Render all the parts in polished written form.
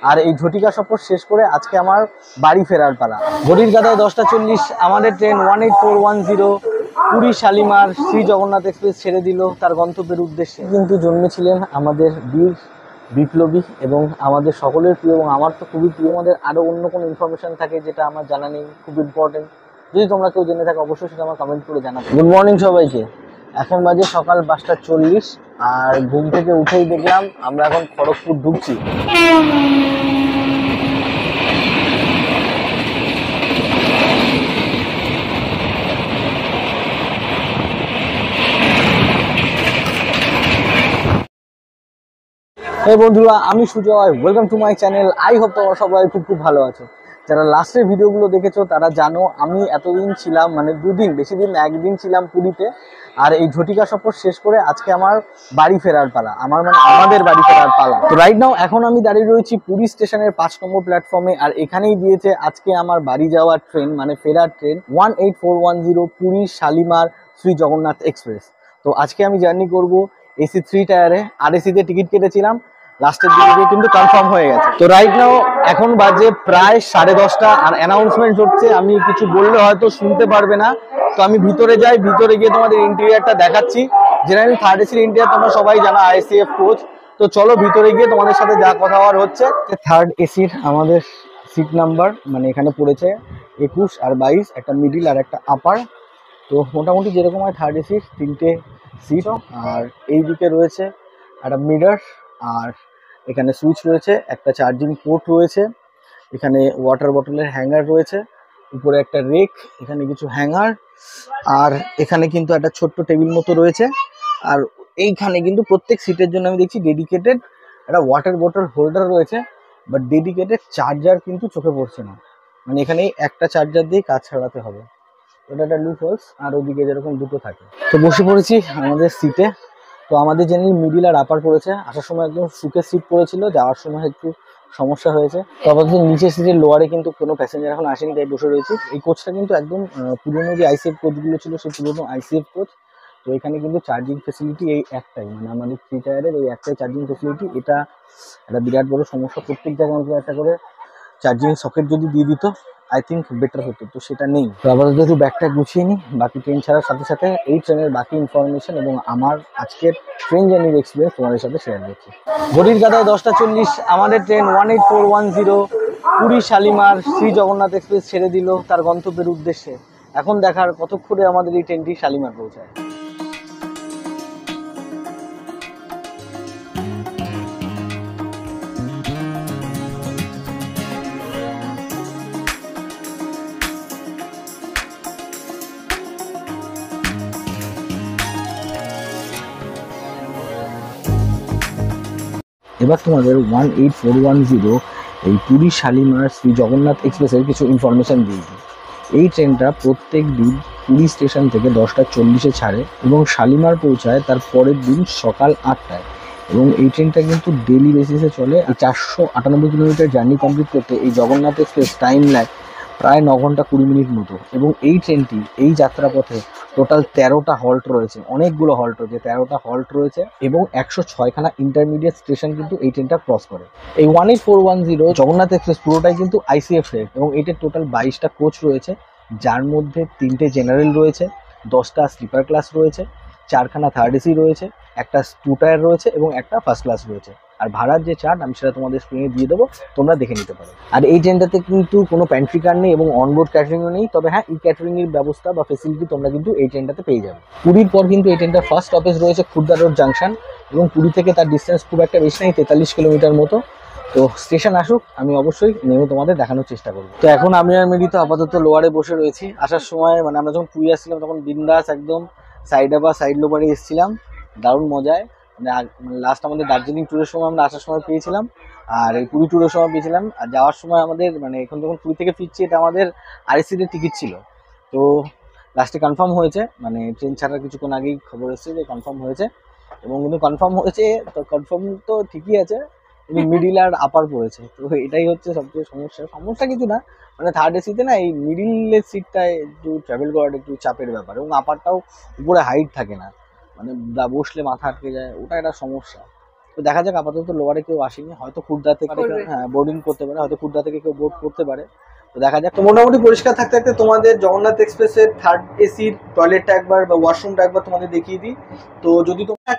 আর এই ঝটিকা সফর শেষ করে আজকে আমার বাড়ি ফেরার পালা। ঘড়ির কাঁটায় 10টা 40 আমাদের ট্রেন 18410 পুরী শালিমার শ্রী জগন্নাথ এক্সপ্রেস ছেড়ে দিল তার গন্তব্যের উদ্দেশ্যে। কিন্তু জন্মেছিলেন আমাদের বীর বিপ্লবী এবং আমাদের সকলের প্রিয়, এবং আমার তো খুবই প্রিয়। আমাদের আরও অন্য কোনো ইনফরমেশন থাকে যেটা আমার জানা নেই, খুব ইম্পর্টেন্ট, যদি তোমরা কেউ জেনে থাকো অবশ্যই সেটা আমার কমেন্ট করে জানাবো। গুড মর্নিং সবাইকে। এখন বাজে সকাল 5টা 40 আর ঘুম থেকে উঠেই দেখলাম আমরা এখন খড়গপুর ঢুকছি। এই বন্ধুরা, আমি Sujoy, welcome to my channel. I hope তোমরা সবাই খুব ভালো আছো। যারা লাস্টের ভিডিওগুলো দেখেছো তারা জানো আমি এতদিন ছিলাম, মানে দুদিন, বেশি দিন, একদিন ছিলাম পুরীতে। আর এই ঝটিকা সফর শেষ করে আজকে আমার বাড়ি ফেরার পালা, আমাদের বাড়ি ফেরার পালা। তো রাইট নাও এখন আমি দাঁড়িয়ে রয়েছি পুরী স্টেশনের 5 নম্বর প্ল্যাটফর্মে। আর এখানেই দিয়েছে আজকে আমার বাড়ি যাওয়ার ট্রেন, মানে ফেরার ট্রেন 18410 পুরী শালিমার শ্রী জগন্নাথ এক্সপ্রেস। তো আজকে আমি জার্নি করব এসি 3 টায়ারে। আর এসিতে টিকিট কেটেছিলাম, লাস্টের দিকে গিয়ে কিন্তু কনফার্ম হয়ে গেছে। তো রাইট নাও এখন বাজে প্রায় 10:30 আর অ্যানাউন্সমেন্ট হচ্ছে, আমি কিছু বললে হয়তো শুনতে পারবে না। তো আমি ভিতরে যাই, ভিতরে গিয়ে তোমাদের ইন্টেরিয়ারটা দেখাচ্ছি। জেনারেল থার্ড এসির ইন্টেরিয়ার তোমরা সবাই জানো, আইসিএফ কোচ। তো চলো ভিতরে গিয়ে তোমাদের সাথে যা কথা হওয়ার হচ্ছে। থার্ড এসির আমাদের সিট নাম্বার মানে এখানে পড়েছে 21 আর 22, একটা মিডিল আর একটা আপার। তো মোটামুটি যেরকম হয় থার্ড এসির 3টে সিট। আর এই দিকে রয়েছে একটা মিরর, আর এখানে সুইচ রয়েছে, একটা চার্জিং পোর্ট রয়েছে, এখানে ওয়াটার বটলের হ্যাঙ্গার রয়েছে, উপরে একটা রেক, এখানে কিছু হ্যাঙ্গার, আর এখানে কিন্তু একটা ছোট্ট টেবিল মতো রয়েছে। আর এইখানে কিন্তু প্রত্যেক সিটের জন্য আমি দেখছি ডেডিকেটেড একটা ওয়াটার বটল হোল্ডার রয়েছে, বাট ডেডিকেটেড চার্জার কিন্তু চোখে পড়ছে না। মানে এখানে একটা চার্জার দিয়ে কাজ চালাতে হবে। এটা একটা লুপ হোলস, আর ওদিকে যেরকম দুটো থাকে। তো বসে পড়েছি আমাদের সিটে। তো আমাদের জেনারেলি মিডিল আর আপার পড়েছে। আসার সময় একদম সুখের সিট পড়েছিল, যাওয়ার সময় একটু সমস্যা হয়েছে। তো আপাতত নিচের সিটের লোয়ারে কিন্তু কোনো প্যাসেঞ্জার এখন আসেনি, তাই বসে রয়েছি। এই কোচটা কিন্তু একদম পুরোনো যে আইসিএফ কোচগুলো ছিল সেই পুরোনো আইসিএফ কোচ। তো এখানে কিন্তু চার্জিং ফেসিলিটি এই একটাই, মানে আমাদের 3 টায়ারের এই একটাই চার্জিং ফেসিলিটি। এটা একটা বিরাট বড় সমস্যা। প্রত্যেক জায়গায় আমাদের একটা করে চার্জিং সকেট যদি দিয়ে দিত আই থিঙ্ক বেটার হতো, তো সেটা নেই। তো আপাতত একটু ব্যাগটা গুছিয়ে নিই, বাকি ট্রেন ছাড়ার সাথে সাথে এই ট্রেনের বাকি ইনফরমেশন এবং আমার আজকের ট্রেন জার্নির এক্সপিরিয়েন্স তোমাদের সাথে শেয়ার করছি। ঘড়ির কাঁটায় 10টা 40 আমাদের ট্রেন 18410 পুরী শালিমার শ্রী জগন্নাথ এক্সপ্রেস ছেড়ে দিল তার গন্তব্যের উদ্দেশ্যে। এখন দেখার কতক্ষণে আমাদের এই ট্রেনটি শালিমার পৌঁছায়। এবার তোমাদের 18410 এই পুরী শালিমার শ্রী জগন্নাথ এক্সপ্রেসের কিছু ইনফরমেশন দিয়ে দিই। এই ট্রেনটা প্রত্যেক দিন পুরী স্টেশন থেকে 10টা 40-এ ছাড়ে এবং শালিমার পৌঁছায় তার পরের দিন সকাল 8টায়। এবং এই ট্রেনটা কিন্তু ডেলি বেসিসে চলে। 498 কিলোমিটার জার্নি কমপ্লিট করতে এই জগন্নাথ এক্সপ্রেস টাইম লাগে প্রায় 9 ঘন্টা 20 মিনিট মতো। এবং এই ট্রেনটি এই যাত্রাপথে টোটাল 13টা হল্ট রয়েছে, অনেকগুলো হল্ট রয়েছে, 13টা হল্ট রয়েছে এবং 106খানা ইন্টারমিডিয়েট স্টেশন কিন্তু এই ট্রেনটা ক্রস করে। এই 18410 জগন্নাথ এক্সপ্রেস পুরোটাই কিন্তু আইসিএফ এর, এবং এটার টোটাল 22টা কোচ রয়েছে, যার মধ্যে 3টে জেনারেল রয়েছে, 10টা স্লিপার ক্লাস রয়েছে, 4খানা থার্ড এসি রয়েছে, একটা 2 টায়ার রয়েছে এবং একটা ফার্স্ট ক্লাস রয়েছে। আর ভাড়ার যে চার্ট আমি সেটা তোমাদের স্ক্রিনে দিয়ে দেবো, তোমরা দেখে নিতে পারো। আর এই ট্রেনটাতে কিন্তু কোনো প্যান্ট্রি কার নেই এবং অনবোর্ড ক্যাটারিংও নেই, তবে হ্যাঁ ই ক্যাটারিং এর ব্যবস্থা বা ফেসিলিটি তোমরা কিন্তু এই ট্রেনটাতে পেয়ে যাবে। পুরীর পর কিন্তু এই ট্রেনটার ফার্স্ট স্টপেজ রয়েছে খুর্দা রোড জাংশন, এবং পুরী থেকে তার ডিস্টেন্স খুব একটা বেশি নেই, 43 কিলোমিটার মতো। তো স্টেশন আসুক, আমি অবশ্যই নেমে তোমাদের দেখানোর চেষ্টা করবো। তো এখন আমি আর মেরি তো আপাতত লোয়ারে বসে রয়েছি। আসার সময় মানে আমরা যখন পুরী আসছিলাম তখন বিন্দাস একদম সাইড লোবারে এসেছিলাম, দারুণ মজায়। মানে লাস্ট আমাদের দার্জিলিং ট্যুরের সময় আমরা আসার সময় পেয়েছিলাম, আর এই পুরী ট্যুরের সময় পেয়েছিলাম। আর যাওয়ার সময় আমাদের মানে এখন যখন পুরী থেকে ফিরছি এটা আমাদের আরএসির টিকিট ছিল। তো লাস্টে কনফার্ম হয়েছে, মানে ট্রেন ছাড়ার কিছুক্ষণ আগেই খবর এসেছে যে কনফার্ম হয়েছে, এবং কিন্তু কনফার্ম হয়েছে তো কনফার্ম তো ঠিকই আছে, কিন্তু মিডিল আর আপার পড়েছে। তো এটাই হচ্ছে সবচেয়ে সমস্যা কিছু না, মানে থার্ড এসিতে না এই মিডিলের সিটটায় একটু ট্রাভেল করাটা একটু চাপের ব্যাপার, এবং আপারটাও উপরে হাইট থাকে না, মানে বসলে মাথা আটকে যায়, ওটা একটা সমস্যা। তো দেখা যাক, আপাতত লোয়ারে কেউ আসেনি, হয়তো খুর্দা থেকে হ্যাঁ বোর্ডিং করতে পারে, হয়তো খুর্দা থেকে কেউ বোর্ড করতে পারে। তো দেখা যাক। তো মোটামুটি পরিষ্কার থাকতে থাকতে তোমাদের জগন্নাথ এক্সপ্রেসের থার্ড এসির টয়লেটটা একবার বা ওয়াশরুমটা একবার তোমাদের দেখিয়ে দিই। তো যদি তোমরা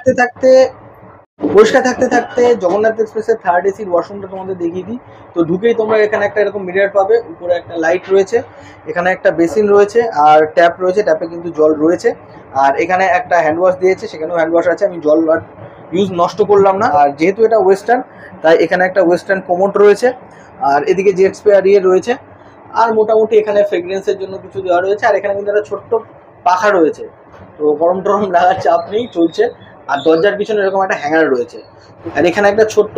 পরিষ্কার থাকতে থাকতে জগন্নাথ এক্সপ্রেসের থার্ড এসির ওয়াশরুমটা তোমাদের দেখিয়ে দিই। তো ঢুকেই তোমরা এখানে একটা এরকম মিরর পাবে, উপরে একটা লাইট রয়েছে, এখানে একটা বেসিন রয়েছে আর ট্যাপ রয়েছে, ট্যাপে কিন্তু জল রয়েছে। আর এখানে একটা হ্যান্ড ওয়াশ দিয়েছে, সেখানেও হ্যান্ড ওয়াশ আছে, আমি জল ইউজ নষ্ট করলাম না। আর যেহেতু এটা ওয়েস্টার্ন, তাই এখানে একটা ওয়েস্টার্ন কোমোড রয়েছে, আর এদিকে জেট স্পেয়ার রয়েছে। আর মোটামুটি এখানে ফ্রেগরেন্সের জন্য কিছু দেওয়া রয়েছে। আর এখানে কিন্তু একটা ছোট্ট পাখা রয়েছে, তো গরম টরম লাগার চাপ নেই, চলছে। আর দরজার পিছনে এরকম একটা হ্যাঙ্গার রয়েছে, আর এখানে একটা ছোট্ট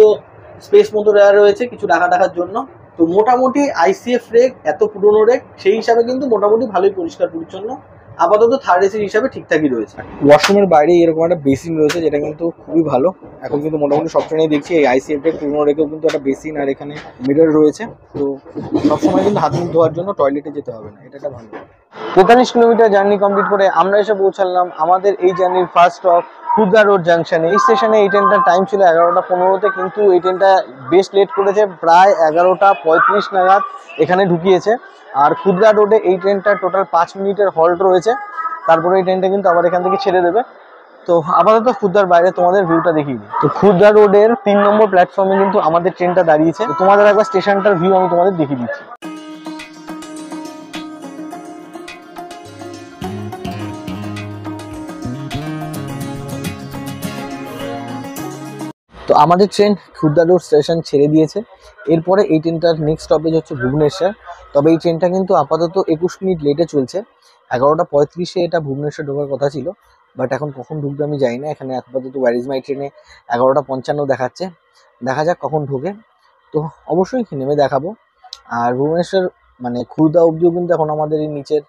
স্পেস মতো দেওয়া রয়েছে কিছু রাখার জন্য। তো মোটামুটি আইসিএফ রেক, এত পুরোনো রেক, সেই হিসাবে কিন্তু মোটামুটি ভালোই পরিষ্কার পরিচ্ছন্ন, আপাতত থার্ড এসির হিসাবে ঠিকঠাকই রয়েছে। ওয়াশরুমের বাইরে এরকম একটা বেসিন রয়েছে, যেটা কিন্তু খুবই ভালো। এখন কিন্তু মোটামুটি সব ট্রেনেই দেখছি এই আইসিএফ রেক পুরোনো রেকেও কিন্তু একটা বেসিন আর এখানে মিরর রয়েছে। তো সবসময় কিন্তু হাত মুখ ধোয়ার জন্য টয়লেটে যেতে হবে না, এটা একটা ভালো। 43 কিলোমিটার জার্নি কমপ্লিট করে আমরা এসে পৌঁছালাম আমাদের এই জার্নির ফার্স্ট স্টপ খুর্দা রোড জাংশনে। এই স্টেশনে এই ট্রেনটার টাইম ছিল 11:15-তে, কিন্তু এই ট্রেনটা বেশ লেট করেছে, প্রায় 11:35 নাগাদ এখানে ঢুকিয়েছে। আর খুর্দা রোডে এই ট্রেনটার টোটাল 5 মিনিটের হল্ট রয়েছে, তারপরে এই ট্রেনটা কিন্তু আবার এখান থেকে ছেড়ে দেবে। তো আপাতত খুর্দার বাইরে তোমাদের ভিউটা দেখিয়ে দিই। তো খুর্দা রোডের 3 নম্বর প্ল্যাটফর্মে কিন্তু আমাদের ট্রেনটা দাঁড়িয়েছে। তো তোমাদের একবার স্টেশনটার ভিউ আমি তোমাদের দেখিয়ে দিচ্ছি। তো আমাদের ট্রেন খুর্দা রোড স্টেশন ছেড়ে দিয়েছে। এরপরে এই ট্রেনটার নেক্সট স্টপেজ হচ্ছে ভুবনেশ্বর। তবে এই ট্রেনটা কিন্তু আপাতত 21 মিনিট লেটে চলছে। 11:35-এ এটা ভুবনেশ্বর ঢোকার কথা ছিল, বাট এখন কখন ঢুকবে আমি জানি না। এখানে আপাতত ওয়্যার ইজ মাই ট্রেনে 11:55 দেখাচ্ছে, দেখা যাক কখন ঢোকে। তো অবশ্যই নেমে দেখাবো। আর ভুবনেশ্বর মানে খুর্দা অবধিও কিন্তু এখন আমাদের এই নিচের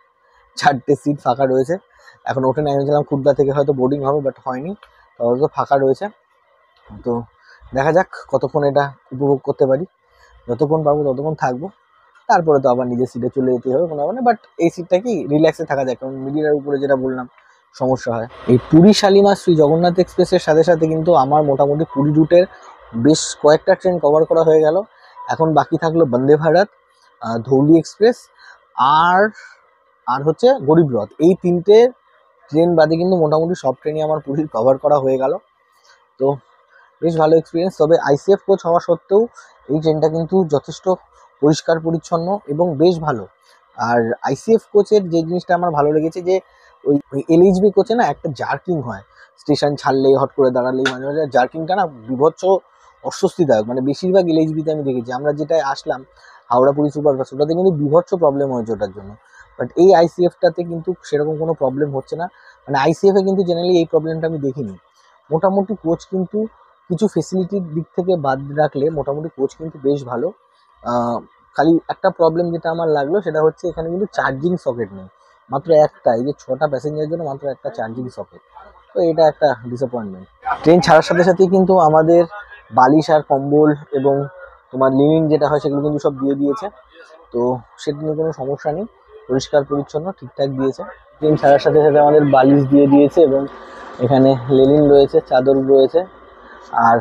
4টে সিট ফাঁকা রয়েছে। এখন ওঠে নেমেছিলাম, খুর্দা থেকে হয়তো বোর্ডিং হবে, বাট হয়নি, তবে ফাঁকা রয়েছে। তো দেখা যাক কতক্ষণ এটা উপভোগ করতে পারি, যতক্ষণ পারবো ততক্ষণ থাকবো, তারপরে তো আবার নিজের সিটে চলে যেতে হবে, কোনো ব্যাপার না। বাট এই সিটটা কি রিল্যাক্সে থাকা যায়, কারণ মিডিলের উপরে যেটা বললাম সমস্যা হয়। এই পুরী শালিমার শ্রী জগন্নাথ এক্সপ্রেসের সাথে সাথে কিন্তু আমার মোটামুটি পুরী রুটের বেশ কয়েকটা ট্রেন কভার করা হয়ে গেল। এখন বাকি থাকলো বন্দে ভারত, ধৌলি এক্সপ্রেস আর আর হচ্ছে গরিব রথ। এই 3টে ট্রেন বাদে কিন্তু মোটামুটি সব ট্রেনই আমার পুরীর কভার করা হয়ে গেল। তো বেশ ভালো এক্সপিরিয়েন্স। তবে আইসিএফ কোচ হওয়া সত্ত্বেও এই ট্রেনটা কিন্তু যথেষ্ট পরিষ্কার পরিচ্ছন্ন এবং বেশ ভালো। আর আইসিএফ কোচের যে জিনিসটা আমার ভালো লেগেছে, যে ওই এলএইচবি কোচে না একটা জার্কিং হয়, স্টেশন ছাড়লেই হট করে দাঁড়ালেই মাঝে মাঝে জার্কিংটা না বিভৎস অস্বস্তিদায়ক। মানে বেশিরভাগ এলএইচবিতে আমি দেখেছি, আমরা যেটায় আসলাম হাওড়া পুরী সুপারফাস্ট, ওটাতে কিন্তু বিভৎস প্রবলেম হয়েছে ওটার জন্য। বাট এই আইসিএফটাতে কিন্তু সেরকম কোনো প্রবলেম হচ্ছে না। মানে আইসিএফে কিন্তু জেনারেলি এই প্রবলেমটা আমি দেখিনি। মোটামুটি কোচ কিন্তু কিছু ফেসিলিটির দিক থেকে বাদ রাখলে মোটামুটি কোচ কিন্তু বেশ ভালো। খালি একটা প্রবলেম যেটা আমার লাগলো সেটা হচ্ছে এখানে কিন্তু চার্জিং সকেট নেই, মাত্র একটা। এই যে 6টা প্যাসেঞ্জারের জন্য মাত্র একটা চার্জিং সকেট, তো এটা একটা ডিসঅ্যাপয়েন্টমেন্ট। ট্রেন ছাড়ার সাথে সাথেই কিন্তু আমাদের বালিশ আর কম্বল এবং তোমার লিনিং যেটা হয় সেগুলো কিন্তু সব দিয়ে দিয়েছে। তো সেটা নিয়ে কোনো সমস্যা নেই, পরিষ্কার পরিচ্ছন্ন ঠিকঠাক দিয়েছে। ট্রেন ছাড়ার সাথে সাথে আমাদের বালিশ দিয়ে দিয়েছে এবং এখানে লেনিন রয়েছে, চাদর রয়েছে আর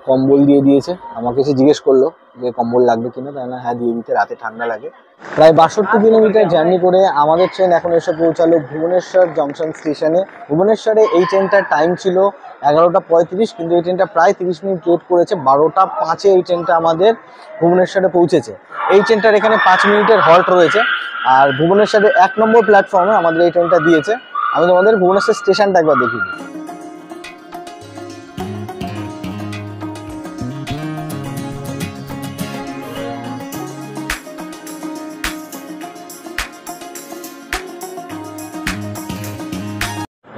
কম্বল দিয়ে দিয়েছে। আমাকে এসে জিজ্ঞেস করলো যে কম্বল লাগবে কিনা, তাই না হ্যাঁ দিয়ে দিতে, রাতে ঠান্ডা লাগে। প্রায় 62 কিলোমিটার জার্নি করে আমাদের ট্রেন এখন এসে পৌঁছালো ভুবনেশ্বর জংশন স্টেশনে। ভুবনেশ্বরে এই ট্রেনটার টাইম ছিল 11:35, কিন্তু এই ট্রেনটা প্রায় 30 মিনিট লেট করেছে। 12:05-এ এই ট্রেনটা আমাদের ভুবনেশ্বরে পৌঁছেছে। এই ট্রেনটার এখানে 5 মিনিটের হল্ট রয়েছে। আর ভুবনেশ্বরের 1 নম্বর প্ল্যাটফর্মে আমাদের এই ট্রেনটা দিয়েছে। আমি তোমাদের ভুবনেশ্বর স্টেশনটা একবার দেখিয়ে দিই।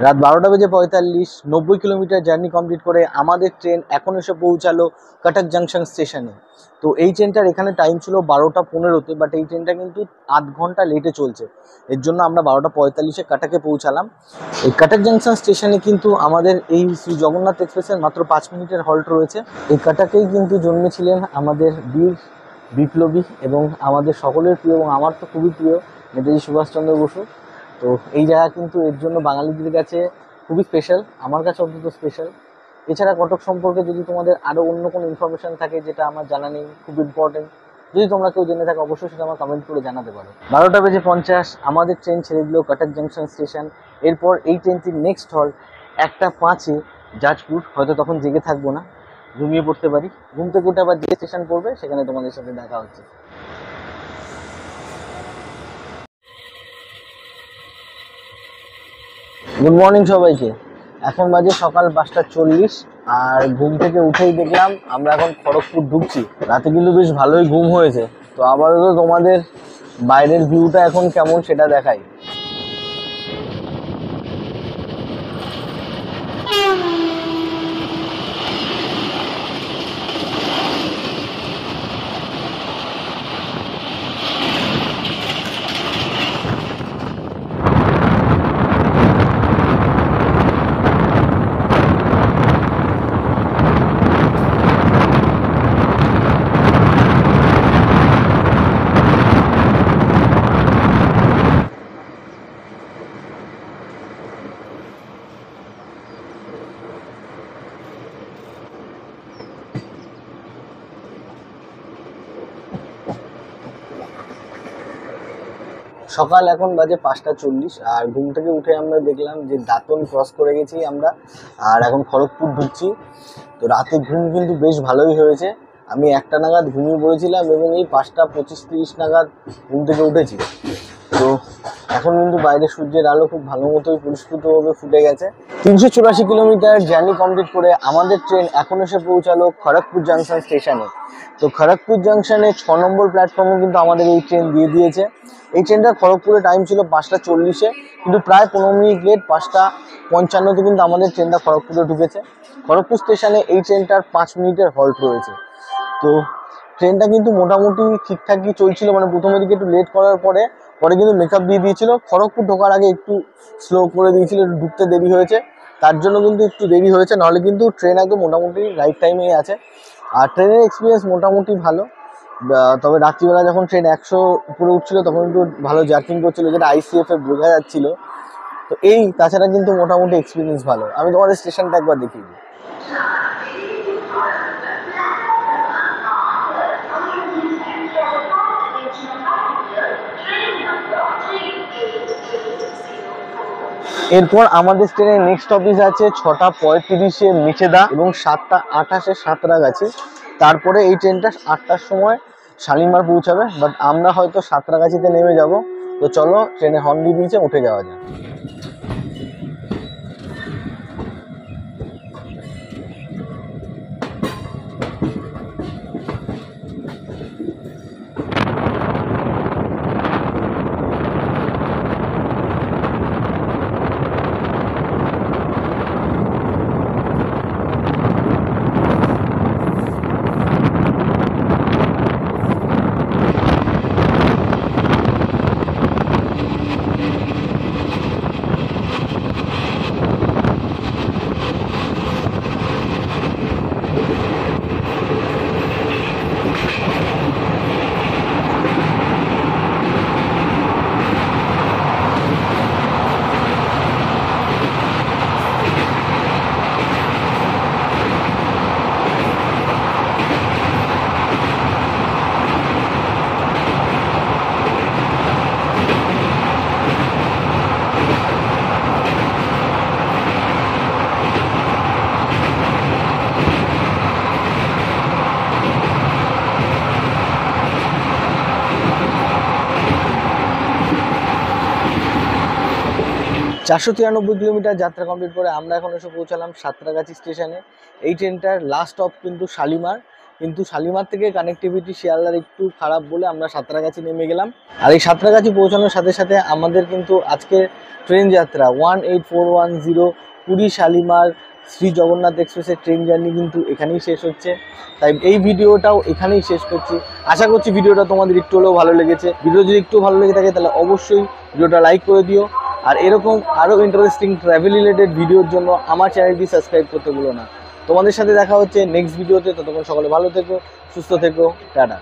রাত 12:45, 90 কিলোমিটার জার্নি কমপ্লিট করে আমাদের ট্রেন এখন এসে পৌঁছালো কটক জাংশন স্টেশনে। তো এই ট্রেনটার এখানে টাইম ছিল 12:15-তে, বাট এই ট্রেনটা কিন্তু 8 ঘন্টা লেটে চলছে। এর জন্য আমরা 12:45-এ কটকে পৌঁছালাম। এই কটক জাংশন স্টেশনে কিন্তু আমাদের এই শ্রী জগন্নাথ এক্সপ্রেসের মাত্র 5 মিনিটের হল্ট রয়েছে। এই কটকেই কিন্তু জন্মেছিলেন আমাদের বীর বিপ্লবী এবং আমাদের সকলের প্রিয়, এবং আমার তো খুবই প্রিয়, নেতাজি সুভাষচন্দ্র বসু। তো এই জায়গা কিন্তু এর জন্য বাঙালিদের কাছে খুবই স্পেশাল, আমার কাছে অন্তত স্পেশাল। এছাড়া কটক সম্পর্কে যদি তোমাদের আরও অন্য কোনো ইনফরমেশন থাকে যেটা আমার জানা নেই, খুব ইম্পর্টেন্ট, যদি তোমরা কেউ জেনে থাকো অবশ্যই সেটা আমার কমেন্ট করে জানাতে পারো। 12:50 আমাদের ট্রেন ছেড়ে দিল কটক জাংশন স্টেশন। এরপর এই ট্রেনটির নেক্সট হল 1:05 জাজপুর। হয়তো তখন জেগে থাকবো না, ঘুমিয়ে পড়তে পারি। ঘুম থেকে উঠে আবার যে স্টেশন পড়বে সেখানে তোমাদের সাথে দেখা হচ্ছে। গুড মর্নিং সবাইকে। এখন বাজে সকাল 5:40 আর ঘুম থেকে উঠেই দেখলাম আমরা এখন খড়গপুর ঢুকছি। রাতে কিন্তু বেশ ভালোই ঘুম হয়েছে। তো আপাতত তোমাদের বাইরের ভিউটা এখন কেমন সেটা দেখাই। সকাল এখন বাজে 5:40 আর ঘুম থেকে উঠে আমরা দেখলাম যে দাঁতন ক্রস করে গেছি আমরা, আর এখন খড়গপুর ঢুকছি। তো রাতে ঘুম কিন্তু বেশ ভালোই হয়েছে। আমি 1টা নাগাদ ঘুমিয়ে পড়েছিলাম এবং এই 5:25-30 নাগাদ ঘুম থেকে উঠেছি। তো এখন কিন্তু বাইরে সূর্যের আলো খুব ভালো মতোই পরিস্ফুটভাবে ফুটে গেছে। 384 কিলোমিটার জার্নি কমপ্লিট করে আমাদের ট্রেন এখন এসে পৌঁছালো খড়গপুর জাংশন স্টেশনে। তো খড়গপুর জাংশনে 6 নম্বর প্ল্যাটফর্মে কিন্তু আমাদের এই ট্রেন দিয়ে দিয়েছে। এই ট্রেনটা খড়গপুরের টাইম ছিল 5:40, কিন্তু প্রায় 15 মিনিট লেট। 5:55 কিন্তু আমাদের ট্রেনটা খড়গপুরে ঢুকেছে। খড়গপুর স্টেশনে এই ট্রেনটার 5 মিনিটের হল্ট রয়েছে। তো ট্রেনটা কিন্তু মোটামুটি ঠিকঠাকই চলছিল, মানে প্রথমের দিকে একটু লেট করার পরে কিন্তু মেকআপ দিয়ে দিয়েছিল। খড়গপুর ঢোকার আগে একটু স্লো করে দিয়েছিল, একটু ঢুকতে দেরি হয়েছে, তার জন্য কিন্তু একটু দেরি হয়েছে। নাহলে কিন্তু ট্রেন একদম মোটামুটি রাইট টাইমেই আছে। আর ট্রেনের এক্সপিরিয়েন্স মোটামুটি ভালো। তবে রাত্রিবেলা যখন ট্রেন 100 উপরে উঠছিল তখন একটু ভালো জার্কিং করছিল, যেটা ICF বোঝা যাচ্ছিল। তো এই তাছাড়া কিন্তু মোটামুটি এক্সপিরিয়েন্স ভালো। আমি তোমাদের স্টেশনটা একবার দেখিয়ে দিই। এরপর আমাদের ট্রেনের নেক্সট অফিস আছে 6:35 মিছেদা এবং 7:28 সাঁতরাগাছি। তারপরে এই ট্রেনটা 8টার সময় শালিমার পৌঁছাবে, বাট আমরা হয়তো সাঁতরাগাছিতে নেমে যাব। তো চলো, ট্রেনে হর্ন দিয়ে দিয়েছে, উঠে যাওয়া যায়। 493 কিলোমিটার যাত্রা কমপ্লিট করে আমরা এখন এসে পৌঁছালাম সাঁতরাগাছি স্টেশনে। এই ট্রেনটার লাস্ট স্টপ কিন্তু শালিমার, কিন্তু শালিমার থেকে কানেক্টিভিটি শিয়ালদার একটু খারাপ বলে আমরা সাঁতরাগাছি নেমে গেলাম। আর এই সাঁতরাগাছি পৌঁছানোর সাথে সাথে আমাদের কিন্তু আজকে ট্রেন যাত্রা 18410 পুরী শালিমার শ্রী জগন্নাথ এক্সপ্রেসের ট্রেন জার্নি কিন্তু এখানেই শেষ হচ্ছে। তাই এই ভিডিওটাও এখানেই শেষ করছি। আশা করছি ভিডিওটা তোমাদের একটু হলেও ভালো লেগেছে। ভিডিও যদি একটু ভালো লেগে থাকে তাহলে অবশ্যই ভিডিওটা লাইক করে দিও। আর এরকম আরও ইন্টারেস্টিং ট্রাভেল রিলেটেড ভিডিওর জন্য আমার চ্যানেলটি সাবস্ক্রাইব করতে ভুলো না। তোমাদের সাথে দেখা হচ্ছে নেক্সট ভিডিওতে। ততক্ষণ সকলে ভালো থেকো, সুস্থ থেকো, টাটা।